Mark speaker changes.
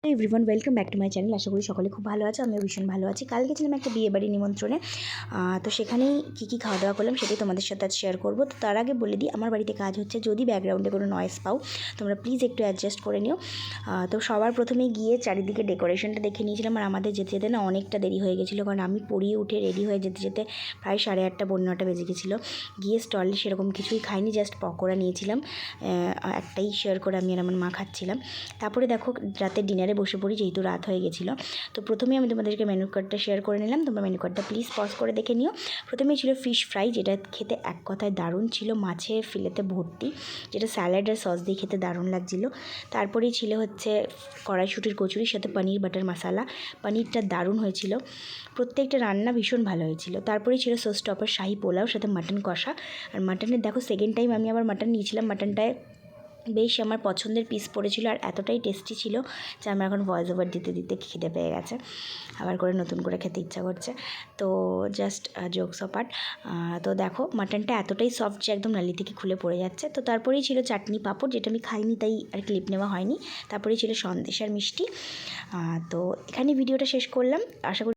Speaker 1: Everyone welcome back to my channel. আশা করি সকলে খুব ভালো আছে, আমিও ভীষণ ভালো আছি। কাল গেছিলাম একটা বিয়েবাড়ি নিমন্ত্রণে, তো সেখানেই কী খাওয়া দাওয়া করলাম সেটাই তোমাদের সাথে আজ শেয়ার করবো। তো তার আগে বলে দিই, আমার বাড়িতে কাজ হচ্ছে, যদি ব্যাকগ্রাউন্ডে কোনো নয়েজ পাও তোমরা প্লিজ একটু অ্যাডজাস্ট করে নিও। তো সবার প্রথমে গিয়ে চারিদিকে ডেকোরেশনটা দেখে নিয়েছিলাম, আর আমাদের যেতে যেতে না অনেকটা দেরি হয়ে গেছিলো, কারণ আমি পড়িয়ে উঠে রেডি হয়ে যেতে যেতে প্রায় 8:30 পৌনে 9 বেজে গেছিলো। গিয়ে স্টলে সেরকম কিছুই খাইনি, জাস্ট পকোড়া নিয়েছিলাম, একটাই শেয়ার করে আমি আর আমার মা খাচ্ছিলাম। তারপরে দেখো রাতে ডিনারে বসে পড়ি, যেহেতু রাত হয়ে গেছিলো। তো প্রথমেই আমি তোমাদেরকে মেনু কার্ডটা শেয়ার করে নিলাম, তোমরা মেনু কার্ডটা প্লিজ পজ করে দেখে নিও। প্রথমেই ছিল ফিশ ফ্রাই, যেটা খেতে এক কথায় দারুণ ছিল, মাছের ফিলেতে ভর্তি, যেটা স্যালাড আর সস দিয়ে খেতে দারুণ লাগছিলো। তারপরেই ছিল হচ্ছে কড়াইশুঁটির কচুরির সাথে পনির বাটার মশালা, পনিরটা দারুণ হয়েছিল, প্রত্যেকটা রান্না ভীষণ ভালো হয়েছিল। তারপরেই ছিল সোস টপার শাহি পোলাও সাথে মাটন কষা। আর মাটনের দেখো সেকেন্ড টাইম আমি আবার মাটন নিয়েছিলাম, মাটনটায় বেশ আমার পছন্দের পিস পড়েছিল, আর এতটাই টেস্টি ছিল যে আমার এখন ভয়েস ওভার দিতে দিতে খিদে পেয়ে গেছে, আবার করে নতুন করে খেতে ইচ্ছা করছে। তো জাস্ট জোকস অ্যাপার্ট, তো দেখো মাটনটা এতটাই সফট যে একদম নালি থেকে খুলে পড়ে যাচ্ছে। তো তারপরেই ছিল চাটনি পাঁপড়, যেটা আমি খাইনি তাই আর ক্লিপ নেওয়া হয়নি। তারপরেই ছিল সন্দেশ আর মিষ্টি। তো এখানে ভিডিওটা শেষ করলাম, আশা করি